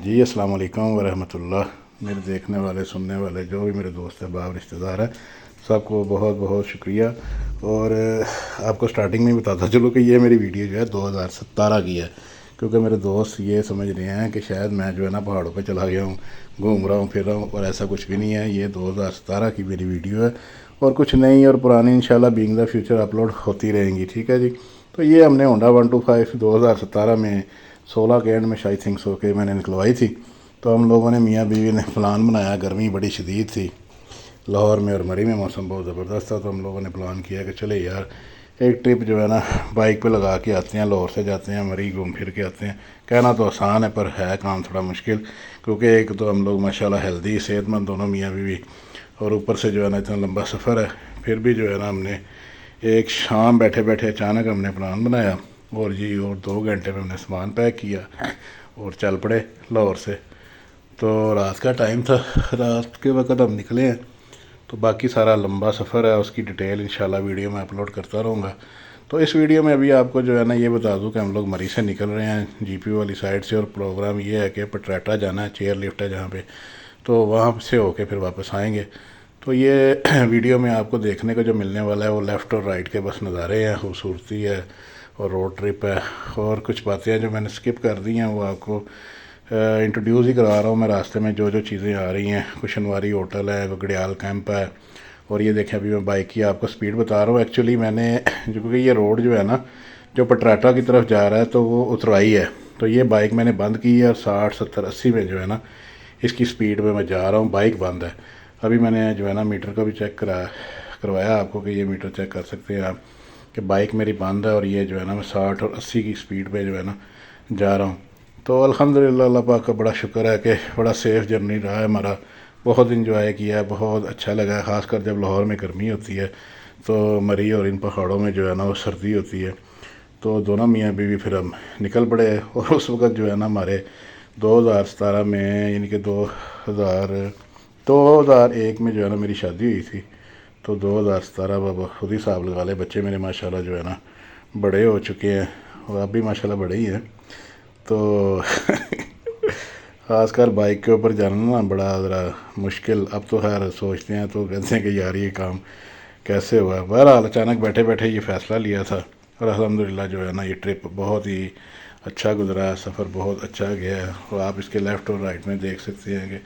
جی السلام علیکم ورحمۃ اللہ۔ میرے دیکھنے والے سننے والے جو بھی میرے دوست احباب رشتہ دار ہیں، سب کو بہت بہت شکریہ۔ اور آپ کو سٹارٹنگ میں بتاتا چلوں کہ یہ میری ویڈیو جو ہے 2017 کی ہے، کیونکہ میرے دوست یہ سمجھ رہے ہیں کہ شاید میں جو ہے نا پہاڑوں پہ چلا گیا ہوں، گھوم رہا ہوں پھر رہا ہوں، اور ایسا کچھ بھی نہیں ہے۔ یہ 2017 کی میری ویڈیو ہے، اور کچھ نئی اور پرانی انشاءاللہ بینگ دا فیوچر اپلوڈ ہوتی رہیں گی، ٹھیک ہے جی۔ تو یہ ہم نے ہونڈا 125 2017 میں 16 کے اینڈ میں شاید تھنک سو کے میں نے نکلوائی تھی۔ تو ہم لوگوں نے میاں بیوی نے پلان بنایا، گرمی بڑی شدید تھی لاہور میں اور مری میں، موسم بہت زبردست تھا، تو ہم لوگوں نے پلان کیا کہ چلے یار ایک ٹرپ جو ہے نا بائک پہ لگا کے آتے ہیں، لاہور سے جاتے ہیں مری، گھوم پھر کے آتے ہیں۔ کہنا تو آسان ہے پر ہے کام تھوڑا مشکل، کیونکہ ایک تو ہم لوگ ماشاءاللہ ہیلدی صحت مند دونوں میاں بیوی، اور اوپر سے جو ہے نا اتنا لمبا سفر ہے۔ پھر بھی جو ہے نا ہم نے ایک شام بیٹھے بیٹھے اچانک ہم نے پلان بنایا، اور جی اور 2 گھنٹے میں ہم نے سامان پیک کیا اور چل پڑے لاہور سے۔ تو رات کا ٹائم تھا، رات کے وقت ہم نکلے ہیں، تو باقی سارا لمبا سفر ہے، اس کی ڈیٹیل انشاءاللہ ویڈیو میں اپلوڈ کرتا رہوں گا۔ تو اس ویڈیو میں ابھی آپ کو جو ہے نا یہ بتا دوں کہ ہم لوگ مری سے نکل رہے ہیں جی پی والی سائڈ سے، اور پروگرام یہ ہے کہ پٹراٹا جانا ہے، چیئر لفٹ ہے جہاں پہ، تو وہاں سے ہو کے پھر واپس آئیں گے۔ تو یہ ویڈیو میں آپ کو دیکھنے کو جو ملنے والا ہے وہ لیفٹ اور رائٹ کے بس نظارے ہیں، خوبصورتی ہے اور روڈ ٹرپ ہے، اور کچھ باتیں جو میں نے سکپ کر دی ہیں وہ آپ کو انٹروڈیوس ہی کروا رہا ہوں میں راستے میں جو جو چیزیں آ رہی ہیں۔ کشنواری ہوٹل ہے، گڑیال کیمپ ہے، اور یہ دیکھیں ابھی میں بائک کی آپ کو سپیڈ بتا رہا ہوں۔ ایکچولی میں نے کیونکہ یہ روڈ جو ہے نا جو پٹراٹا کی طرف جا رہا ہے تو وہ اترائی ہے، تو یہ بائک میں نے بند کی ہے، اور 60 70 80 میں جو ہے نا اس کی سپیڈ میں جا رہا ہوں، بائک بند ہے۔ ابھی میں نے جو ہے نا میٹر کا بھی چیک کروایا آپ کو کہ یہ میٹر چیک کر سکتے ہیں آپ کہ بائک میری بند ہے، اور یہ جو ہے نا میں 60 اور 80 کی سپیڈ پہ جو ہے نا جا رہا ہوں۔ تو الحمدللہ اللہ پاک کا بڑا شکر ہے کہ بڑا سیف جرنی رہا ہے ہمارا، بہت انجوائے کیا ہے، بہت اچھا لگا ہے، خاص کر جب لاہور میں گرمی ہوتی ہے تو مری اور ان پہاڑوں میں جو ہے نا وہ سردی ہوتی ہے۔ تو دونوں میاں بیوی پھر ہم نکل پڑے، اور اس وقت جو ہے نا ہمارے 2017 میں یعنی کہ 2001 میں جو ہے نا میری شادی ہوئی تھی، تو 2017 بابا خود ہی حساب لگا لے، بچے میرے ماشاءاللہ جو ہے نا بڑے ہو چکے ہیں، اور اب بھی ماشاءاللہ بڑے ہی ہیں۔ تو خاص کر بائک کے اوپر جانا نا بڑا ذرا مشکل، اب تو خیر سوچتے ہیں تو کہتے ہیں کہ یار یہ کام کیسے ہوا۔ بہرحال اچانک بیٹھے بیٹھے یہ فیصلہ لیا تھا، اور الحمدللہ جو ہے نا یہ ٹرپ بہت ہی اچھا گزرا ہے، سفر بہت اچھا گیا ہے۔ اور آپ اس کے لیفٹ اور رائٹ میں دیکھ سکتے ہیں کہ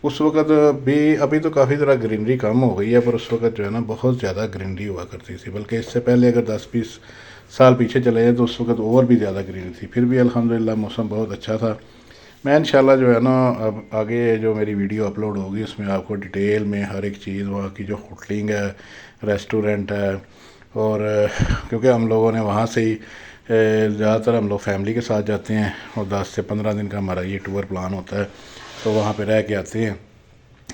اس وقت بھی، ابھی تو کافی ذرا گرینری کم ہو گئی ہے، پر اس وقت جو ہے نا بہت زیادہ گرینری ہوا کرتی تھی، بلکہ اس سے پہلے اگر 10 20 سال پیچھے چلے جائیں تو اس وقت اور بھی زیادہ گرینری تھی۔ پھر بھی الحمدللہ موسم بہت اچھا تھا۔ میں انشاءاللہ جو ہے نا اب آگے جو میری ویڈیو اپلوڈ ہوگی اس میں آپ کو ڈیٹیل میں ہر ایک چیز، وہاں کی جو ہوٹلنگ ہے، ریسٹورنٹ ہے، اور کیونکہ ہم لوگوں نے وہاں سے ہی زیادہ تر ہم لوگ فیملی کے ساتھ جاتے ہیں، اور 10 سے 15 دن کا ہمارا یہ ٹور پلان ہوتا ہے، تو وہاں پہ رہ کے آتے ہیں۔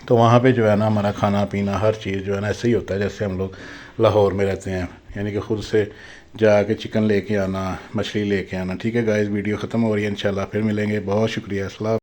تو وہاں پہ جو ہے نا ہمارا کھانا پینا ہر چیز جو ہے نا ایسے ہی ہوتا ہے جیسے ہم لوگ لاہور میں رہتے ہیں، یعنی کہ خود سے جا کے چکن لے کے آنا، مچھلی لے کے آنا۔ ٹھیک ہے گائز، ویڈیو ختم ہو رہی ہے، انشاءاللہ پھر ملیں گے، بہت شکریہ، السلام۔